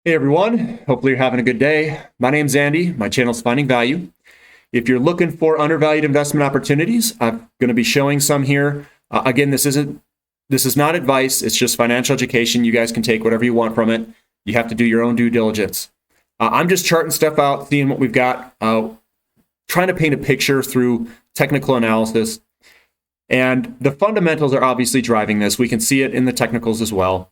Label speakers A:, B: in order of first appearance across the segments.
A: Hey everyone, hopefully you're having a good day. My name's Andy, my channel's Finding Value. If you're looking for undervalued investment opportunities, I'm going to be showing some here. Again, this is not advice, it's just financial education. You guys can take whatever you want from it. You have to do your own due diligence. I'm just charting stuff out, seeing what we've got, trying to paint a picture through technical analysis. And the fundamentals are obviously driving this. We can see it in the technicals as well.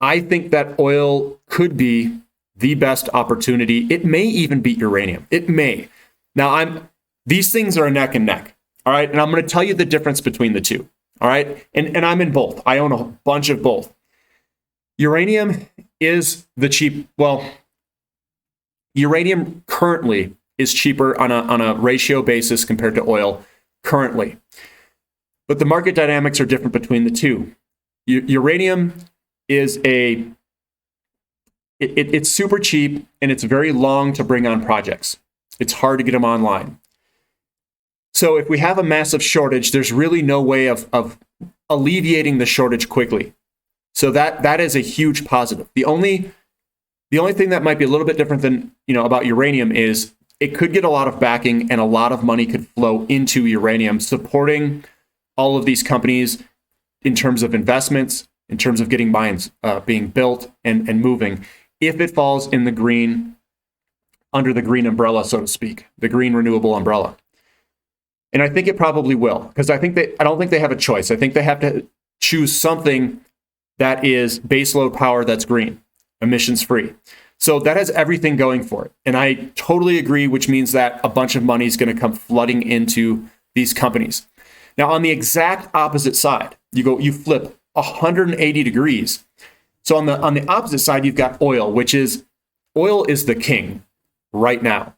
A: I think that oil could be the best opportunity. It may even beat uranium. It may. Now, these things are neck and neck. All right. And I'm going to tell you the difference between the two. All right. And I'm in both. I own a bunch of both. Uranium is uranium currently is cheaper on a ratio basis compared to oil currently. But the market dynamics are different between the two. Uranium is it's super cheap and it's very long to bring on projects. It's hard to get them online. So if we have a massive shortage, there's really no way of alleviating the shortage quickly. So that is a huge positive. The only thing that might be a little bit different than about uranium is it could get a lot of backing and a lot of money could flow into uranium, supporting all of these companies in terms of investments, in terms of getting mines being built and moving, if it falls in the green, under the green umbrella, so to speak, the green renewable umbrella. And I think it probably will, because I don't think they have a choice. I think they have to choose something that is baseload power that's green, emissions free. So that has everything going for it. And I totally agree, which means that a bunch of money is going to come flooding into these companies. Now, on the exact opposite side, you flip 180 degrees. So on the opposite side, you've got oil, oil is the king right now.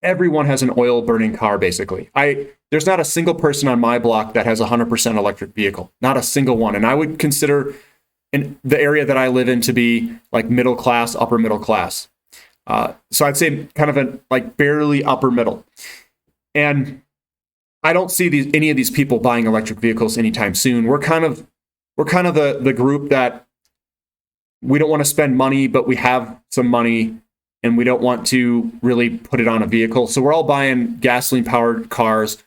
A: Everyone has an oil burning car, basically. There's not a single person on my block that has a 100% electric vehicle, not a single one. And I would consider in the area that I live in to be like middle class, upper middle class. So I'd say kind of like barely upper middle. And I don't see any of these people buying electric vehicles anytime soon. We're kind of the group that we don't want to spend money, but we have some money and we don't want to really put it on a vehicle. So we're all buying gasoline powered cars.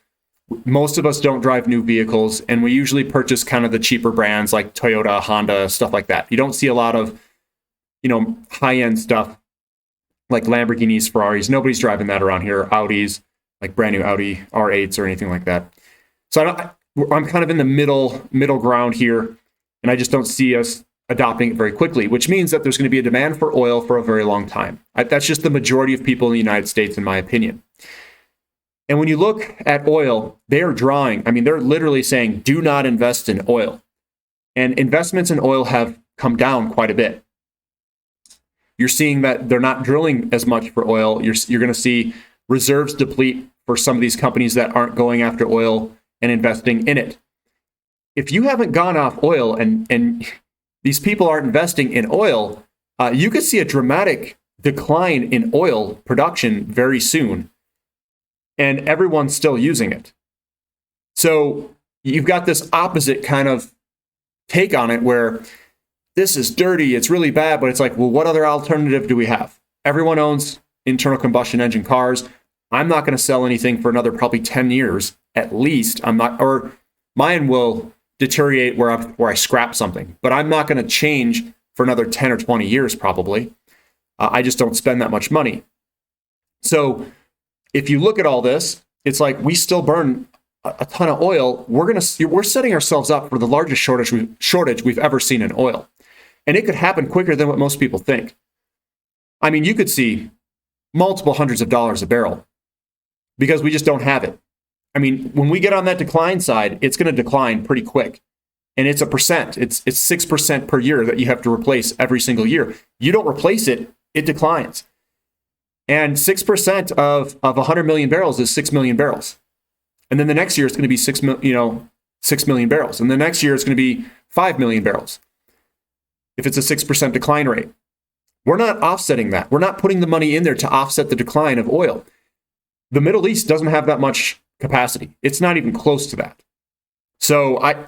A: Most of us don't drive new vehicles, and we usually purchase kind of the cheaper brands like Toyota, Honda, stuff like that. You don't see a lot of, high end stuff like Lamborghinis, Ferraris. Nobody's driving that around here. Audis, like brand new Audi R8s or anything like that. So I'm kind of in the middle ground here, and I just don't see us adopting it very quickly, which means that there's going to be a demand for oil for a very long time. That's just the majority of people in the United States, in my opinion. And when you look at oil, they're literally saying, do not invest in oil. And investments in oil have come down quite a bit. You're seeing that they're not drilling as much for oil. You're going to see reserves deplete for some of these companies that aren't going after oil and investing in it. If you haven't gone off oil and these people aren't investing in oil, you could see a dramatic decline in oil production very soon. And everyone's still using it. So you've got this opposite kind of take on it where this is dirty, it's really bad, but it's like, well, what other alternative do we have? Everyone owns internal combustion engine cars. I'm not going to sell anything for another probably 10 years at least. Or mine will deteriorate where I scrap something, but I'm not going to change for another 10 or 20 years probably. I just don't spend that much money. So if you look at all this, it's like we still burn a ton of oil. We're setting ourselves up for the largest shortage we've ever seen in oil. And it could happen quicker than what most people think. I mean, you could see multiple hundreds of dollars a barrel because we just don't have it. I mean, when we get on that decline side, it's going to decline pretty quick. And it's a percent. It's 6% per year that you have to replace every single year. You don't replace it, it declines. And 6% of 100 million barrels is 6 million barrels. And then the next year it's going to be 6 million barrels. And the next year it's going to be 5 million barrels if it's a 6% decline rate. We're not offsetting that. We're not putting the money in there to offset the decline of oil. The Middle East doesn't have that much capacity. It's not even close to that. So I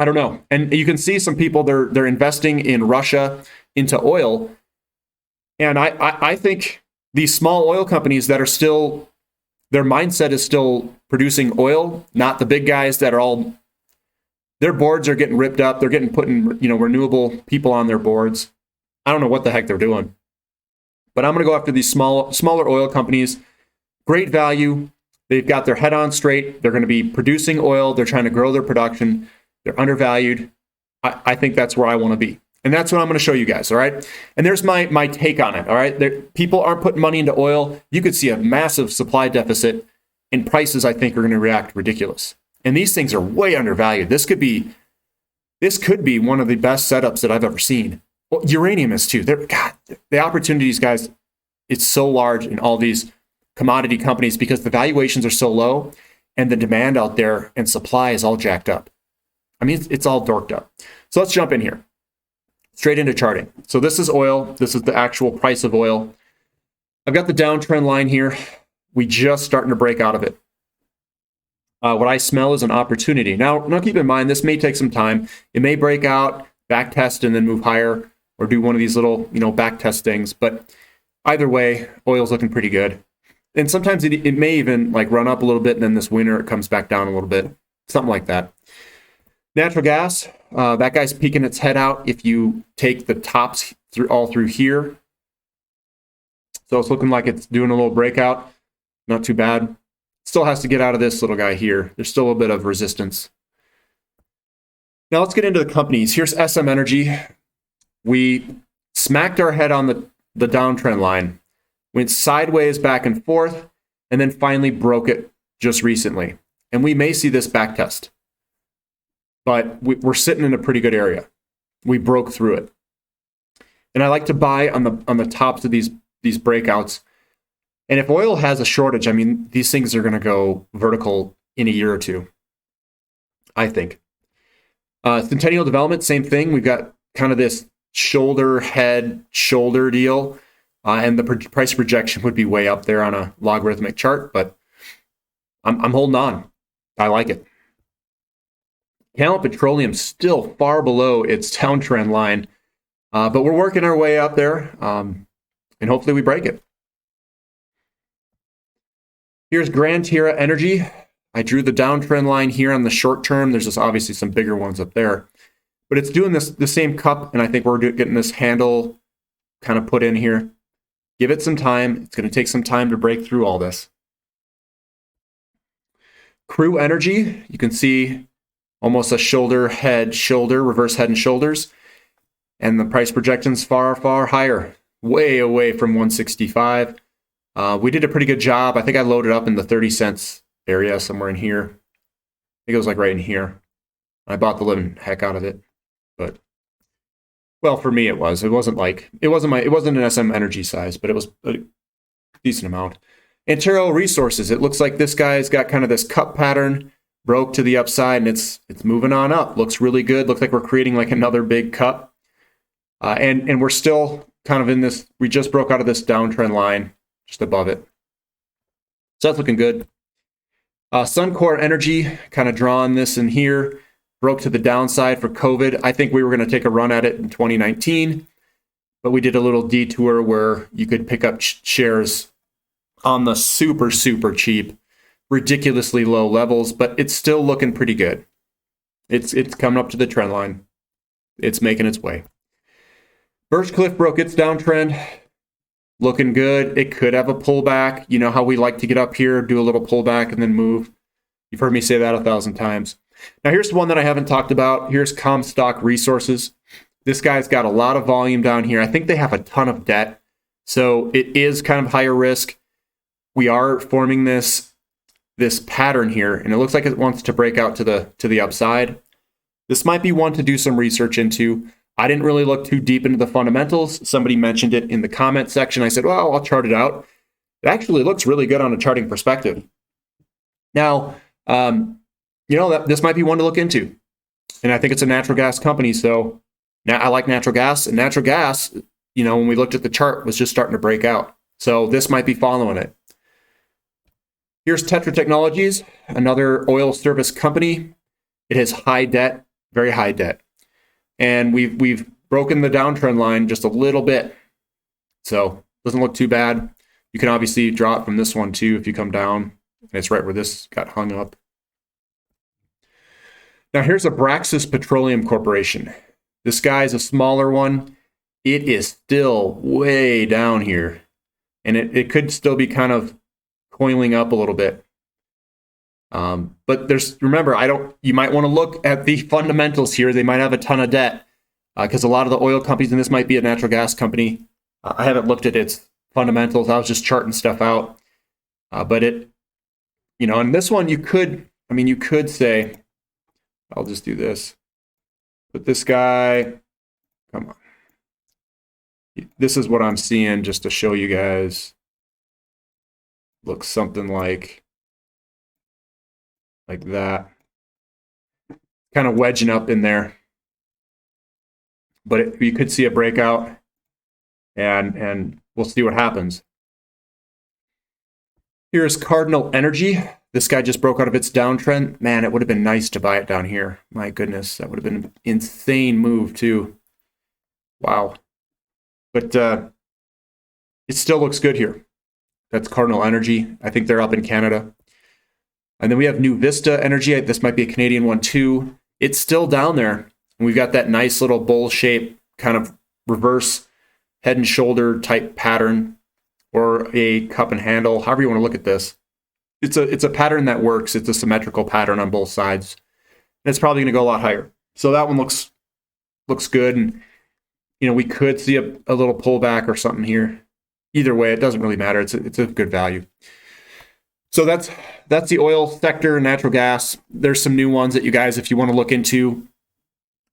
A: don't know. And you can see some people, they're investing in Russia, into oil. And I think these small oil companies that are still, their mindset is still producing oil, not the big guys that are all, their boards are getting ripped up. They're getting putting, renewable people on their boards. I don't know what the heck they're doing. But I'm going to go after these smaller oil companies. Great value. They've got their head on straight. They're going to be producing oil. They're trying to grow their production. They're undervalued. I think that's where I want to be. And that's what I'm going to show you guys, all right? And there's my take on it, all right? People aren't putting money into oil. You could see a massive supply deficit, and prices, I think, are going to react ridiculous. And these things are way undervalued. This could be one of the best setups that I've ever seen. Well, uranium is too. God, the opportunities, guys, it's so large in all these commodity companies because the valuations are so low and the demand out there and supply is all jacked up. I mean, it's all dorked up. So let's jump in here. Straight into charting. So this is oil. This is the actual price of oil. I've got the downtrend line here. We just starting to break out of it. What I smell is an opportunity. Now keep in mind, this may take some time. It may break out, back test, and then move higher, or do one of these little, back test things. But either way, oil's looking pretty good. And sometimes it may even like run up a little bit, and then this winter it comes back down a little bit, something like that. Natural gas, that guy's peeking its head out if you take the tops all through here. So it's looking like it's doing a little breakout. Not too bad. Still has to get out of this little guy here. There's still a bit of resistance. Now let's get into the companies. Here's SM Energy. We smacked our head on the downtrend line, went sideways back and forth, and then finally broke it just recently. And we may see this back test. But we're sitting in a pretty good area. We broke through it. And I like to buy on the tops of these breakouts. And if oil has a shortage, I mean, these things are going to go vertical in a year or two, I think. Centennial Development, same thing. We've got kind of this shoulder deal. And the price projection would be way up there on a logarithmic chart. But I'm holding on. I like it. Petroleum still far below its downtrend line, but we're working our way up there, and hopefully we break it. Here's Grand Tierra Energy. I drew the downtrend line here on the short term. There's just obviously some bigger ones up there, but it's doing the same cup, and I think we're getting this handle kind of put in here. Give it some time. It's going to take some time to break through all this. Crew Energy, you can see almost a shoulder, reverse head and shoulders. And the price projection's far, far higher, way away from 165. We did a pretty good job. I think I loaded up in the 30 cents area, somewhere in here. I think it was like right in here. I bought the living heck out of it. But, well, for me it was. It wasn't an SM Energy size, but it was a decent amount. Untitled Resources, it looks like this guy's got kind of this cup pattern. Broke to the upside, and it's moving on up. Looks really good. Looks like we're creating like another big cup. And we're still kind of in this, we just broke out of this downtrend line, just above it. So that's looking good. Suncor Energy, kind of drawing this in here, broke to the downside for COVID. I think we were going to take a run at it in 2019, but we did a little detour where you could pick up shares on the super, super cheap, ridiculously low levels, but it's still looking pretty good. It's coming up to the trend line. It's making its way. Birchcliff broke its downtrend. Looking good. It could have a pullback. You know how we like to get up here, do a little pullback, and then move. You've heard me say that 1,000 times. Now here's one that I haven't talked about. Here's Comstock Resources. This guy's got a lot of volume down here. I think they have a ton of debt, so it is kind of higher risk. We are forming this pattern here, and it looks like it wants to break out to the upside. This might be one to do some research into. I didn't really look too deep into the fundamentals. Somebody mentioned it in the comment section. I said, well, I'll chart it out. It actually looks really good on a charting perspective. Now, this might be one to look into. And I think it's a natural gas company. So now I like natural gas. And natural gas, when we looked at the chart, was just starting to break out. So this might be following it. Here's Tetra Technologies, another oil service company. It has high debt, very high debt. And we've broken the downtrend line just a little bit. So doesn't look too bad. You can obviously draw it from this one too if you come down. And it's right where this got hung up. Now here's a Braxtous Petroleum Corporation. This guy is a smaller one. It is still way down here. And it could still be kind of coiling up a little bit. But remember, you might want to look at the fundamentals here. They might have a ton of debt because a lot of the oil companies, and this might be a natural gas company. I haven't looked at its fundamentals. I was just charting stuff out. But and this one you could say, I'll just do this. But this guy, come on. This is what I'm seeing just to show you guys. Looks something like that. Kind of wedging up in there. But you could see a breakout, and we'll see what happens. Here's Cardinal Energy. This guy just broke out of its downtrend. Man, it would have been nice to buy it down here. My goodness, that would have been an insane move too. Wow. But it still looks good here. That's Cardinal Energy. I think they're up in Canada. And then we have New Vista Energy. This might be a Canadian one too. It's still down there. And we've got that nice little bowl shape, kind of reverse head and shoulder type pattern, or a cup and handle, however you want to look at this. It's a pattern that works. It's a symmetrical pattern on both sides. And it's probably going to go a lot higher. So that one looks good. And we could see a little pullback or something here. Either way, it doesn't really matter. It's a good value. So that's the oil sector, natural gas. There's some new ones that you guys, if you want to look into.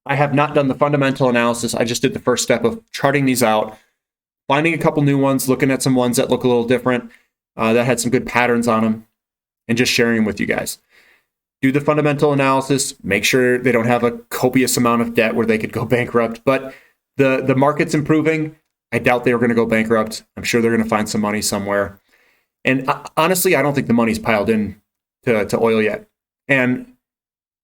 A: I have not done the fundamental analysis. I just did the first step of charting these out, finding a couple new ones, looking at some ones that look a little different, that had some good patterns on them, and just sharing them with you guys. Do the fundamental analysis. Make sure they don't have a copious amount of debt where they could go bankrupt. But the market's improving. I doubt they were going to go bankrupt. I'm sure they're going to find some money somewhere. And honestly, I don't think the money's piled in to oil yet. And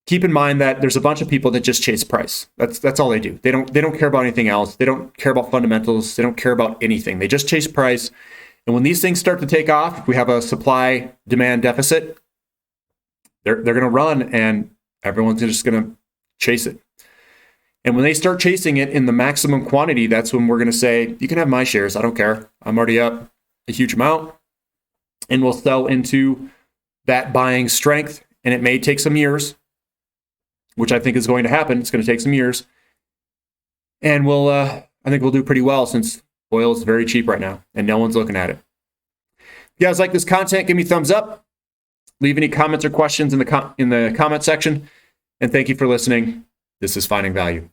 A: keep in mind that there's a bunch of people that just chase price. That's all they do. They don't care about anything else. They don't care about fundamentals. They don't care about anything. They just chase price. And when these things start to take off, if we have a supply-demand deficit, they're going to run, and everyone's just going to chase it. And when they start chasing it in the maximum quantity, that's when we're going to say, you can have my shares. I don't care. I'm already up a huge amount. And we'll sell into that buying strength. And it may take some years, which I think is going to happen. It's going to take some years. And I think we'll do pretty well since oil is very cheap right now and no one's looking at it. If you guys like this content, give me a thumbs up. Leave any comments or questions in the comment section. And thank you for listening. This is Finding Value.